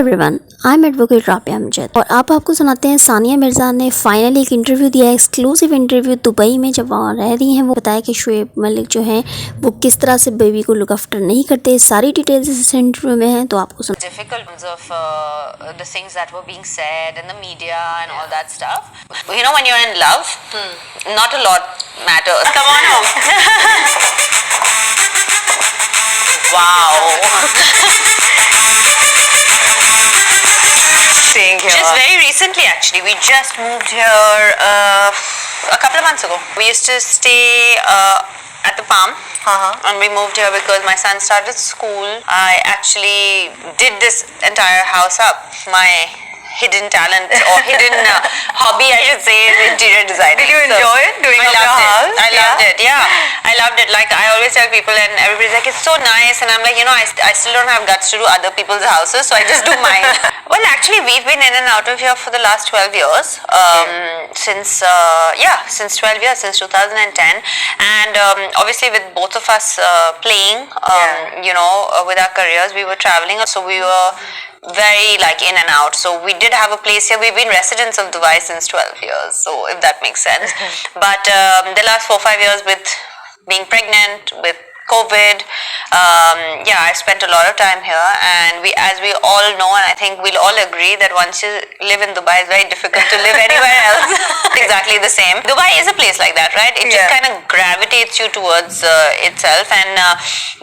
Everyone, I am advocate Rabia Amjad और अब आपको सुनाते हैं सानिया मिर्ज़ा ने फाइनली एक इंटरव्यू दिया, एक्सक्लूसिव इंटरव्यू दुबई में जब वहाँ रह रही हैं। वो बताया कि शोएब मलिक जो हैं वो किस तरह से बेबी को लुक आफ्टर नहीं करते। सारी डिटेल्स इस इंटरव्यू में हैं, तो आपको सुन difficult of the things that were being said in the media and all that stuff. You know, when you're in love, not a lot matters. Come on home. Wow. Staying here. Just very recently, actually. We just moved here a couple of months ago. We used to stay at the Palm. And we moved here because my son started school. I actually did this entire house up. My hidden talent or hidden hobby, I should say, is interior design. Did you enjoy it doing up your house? I loved it. Yeah, I loved it. Like I always tell people, and everybody's like, it's so nice, and I'm like, you know, I still don't have guts to do other people's houses, so I just do mine. Well, actually, we've been in and out of here for the last 12 years. Since 12 years, since 2010, and obviously with both of us playing, you know, with our careers, we were traveling, so we were very like in and out. So we did have a place here. We've been residents of Dubai since 12 years, so if that makes sense. But the last 4-5 years with being pregnant, with COVID, I spent a lot of time here, and as we all know, and I think we'll all agree that once you live in Dubai, it's very difficult to live anywhere else. Exactly the same. Dubai is a place like that, right? It just kind of gravitates you towards itself, and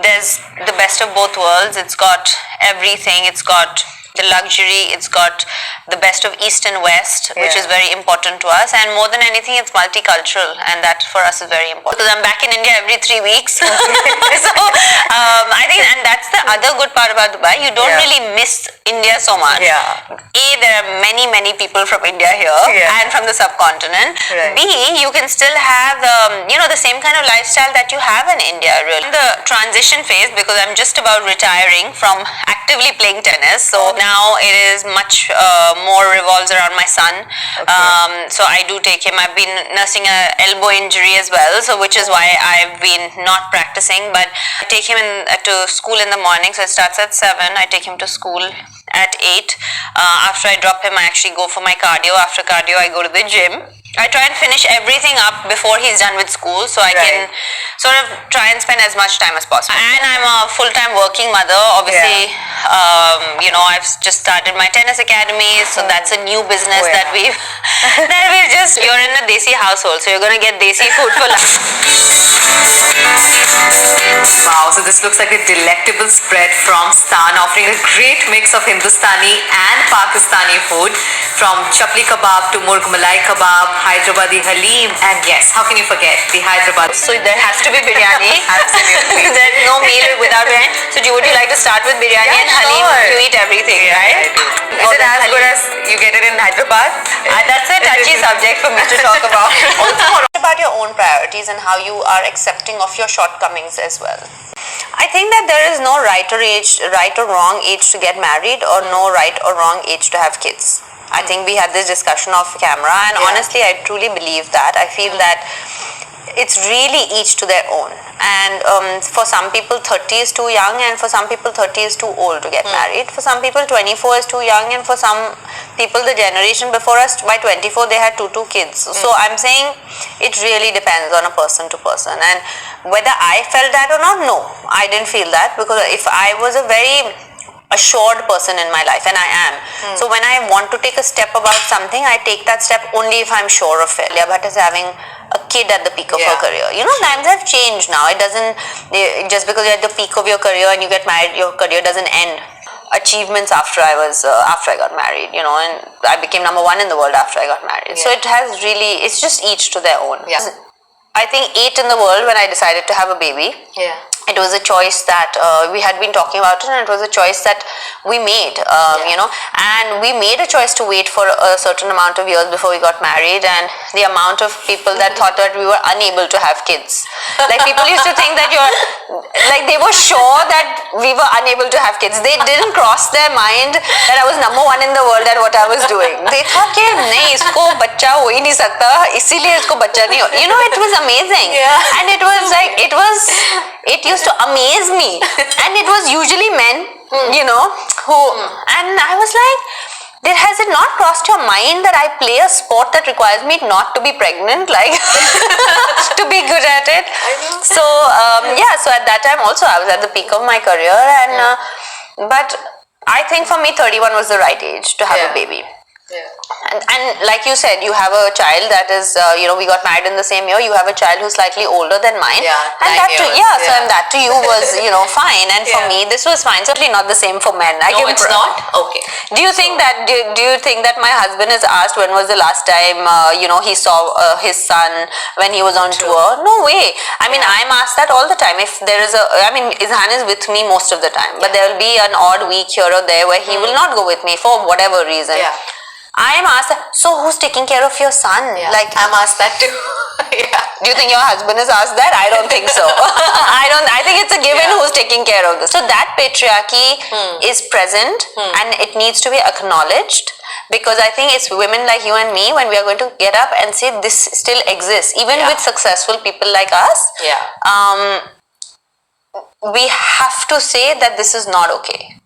there's the best of both worlds. It's got everything. It's got the luxury, it's got the best of East and West, which is very important to us, and more than anything, it's multicultural, and that for us is very important. Because I'm back in India every 3 weeks, so I think, and that's the other good part about Dubai. You don't really miss India so much. There are many people from India here and from the subcontinent. B, you can still have the same kind of lifestyle that you have in India. Really, the transition phase, because I'm just about retiring from actively playing tennis, so now it is much more revolves around my son. So I do take him. I've been nursing an elbow injury as well, so which is why I've been not practicing. But I take him to school in the morning, so it starts at 7. I take him to school at 8. After I drop him, I actually go for my cardio. After cardio, I go to the gym. I try and finish everything up before he's done with school, so I can sort of try and spend as much time as possible. And I'm a full-time working mother. Obviously, I've just started my tennis academy, so that's a new business that we've just. You're in a desi household, so you're gonna get desi food for lunch. Wow, so this looks like a delectable spread from Stan, offering a great mix of Hindustani and Pakistani food, from chapli kebab to murg malai kebab, Hyderabadi halim, and yes, how can you forget the Hyderabad? So there has to be biryani. Absolutely. There's no meal without biryani. So would you like to start with biryani and halim? You eat everything, right? Is it as good as you get it in Hyderabad? That's a touchy subject for me to talk about. Also, about your own priorities and how you are accepting of your shortcomings as well. I think that there is no right or wrong age to get married, or no right or wrong age to have kids. I think we had this discussion off camera, and honestly, I truly believe that. I feel that it's really each to their own. And for some people, 30 is too young, and for some people, 30 is too old to get married. For some people, 24 is too young, and for some people, the generation before us, by 24, they had two kids. So I'm saying it really depends on a person to person. And whether I felt that or not, no, I didn't feel that, because if I was a very assured person in my life, and I am. So when I want to take a step about something, I take that step only if I'm sure of it. But is having a kid at the peak of her career. You know, times have changed now. It doesn't, just because you're at the peak of your career and you get married, your career doesn't end. Achievements after I got married, you know, and I became number 1 in the world after I got married. So it has really, it's just each to their own. I think 8 in the world when I decided to have a baby. It was a choice that we had been talking about it, and it was a choice that we made, you know, and we made a choice to wait for a certain amount of years before we got married, and the amount of people that thought that we were unable to have kids. Like, people used to think that they were sure that we were unable to have kids. They didn't cross their mind that I was number 1 in the world at what I was doing. They thought, nahi, isko bachcha ho hi nahi sakta, isliye isko bachcha nahi ho. You know, it was amazing. And it was like, it used used to amaze me. And it was usually men, you know, who, and I was like, has it not crossed your mind that I play a sport that requires me not to be pregnant, like to be good at it? So so at that time also I was at the peak of my career, and but I think for me 31 was the right age to have a baby. And like you said, you have a child that is, we got married in the same year. You have a child who's slightly older than mine. And that too, so and that to you was, fine. And for me, this was fine. Certainly not the same for men. No, it's not? Okay. Do you think that, do you think that my husband is asked when was the last time, he saw his son when he was on tour? No way. I mean, I'm asked that all the time. If there is Izhan is with me most of the time. But there will be an odd week here or there where he will not go with me for whatever reason. I'm asked, so who's taking care of your son? Like, I'm asked that too. Do you think your husband is asked that? I don't think so. I think it's a given who's taking care of this. So that patriarchy is present and it needs to be acknowledged, because I think it's women like you and me, when we are going to get up and say this still exists, even with successful people like us, we have to say that this is not okay.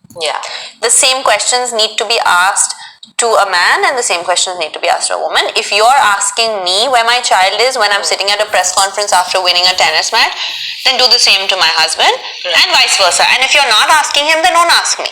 The same questions need to be asked to a man and the same questions need to be asked to a woman. If you're asking me where my child is when I'm sitting at a press conference after winning a tennis match, then do the same to my husband and vice versa. And if you're not asking him, then don't ask me.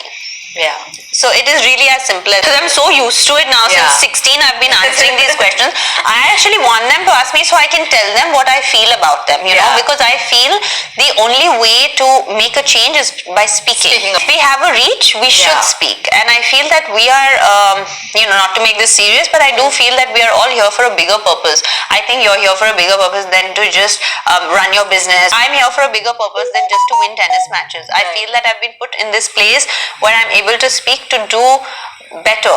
So it is really as simple as, because I'm so used to it now. Since 16 I've been answering these questions. I actually want them to ask me so I can tell them what I feel about them, you know, because I feel the only way to make a change is by speaking. If we have a reach, we should speak. And I feel that we are, not to make this serious, but I do feel that we are all here for a bigger purpose. I think you're here for a bigger purpose than to just run your business. I'm here for a bigger purpose than just to win tennis matches. I feel that I've been put in this place where I'm able to speak, to do better,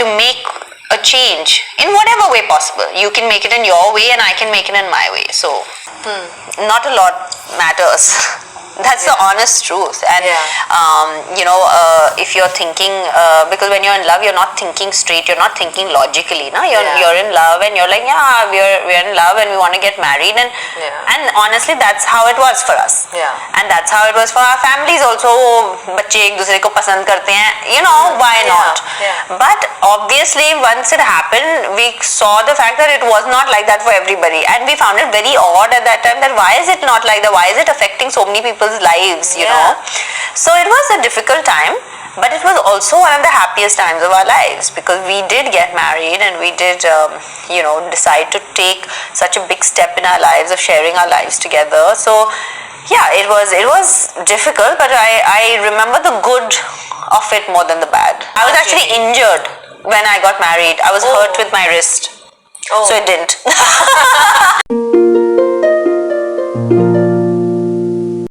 to make a change in whatever way possible. You can make it in your way and I can make it in my way. So not a lot matters. That's the honest truth. And if you're thinking, because when you're in love, you're not thinking straight, you're not thinking logically, no? You're in love and you're like, we're in love and we want to get married, and honestly that's how it was for us. And that's how it was for our families also. बच्चे एक दूसरे को पसंद करते हैं, why not? But obviously once it happened, we saw the fact that it was not like that for everybody, and we found it very odd at that time that why is it not like that, why is it affecting so many people's lives, you know? So it was a difficult time, but it was also one of the happiest times of our lives, because we did get married and we did decide to take such a big step in our lives of sharing our lives together. So it was difficult, but I remember the good of it more than the bad. I was actually injured when I got married. I was hurt with my wrist. So it didn't.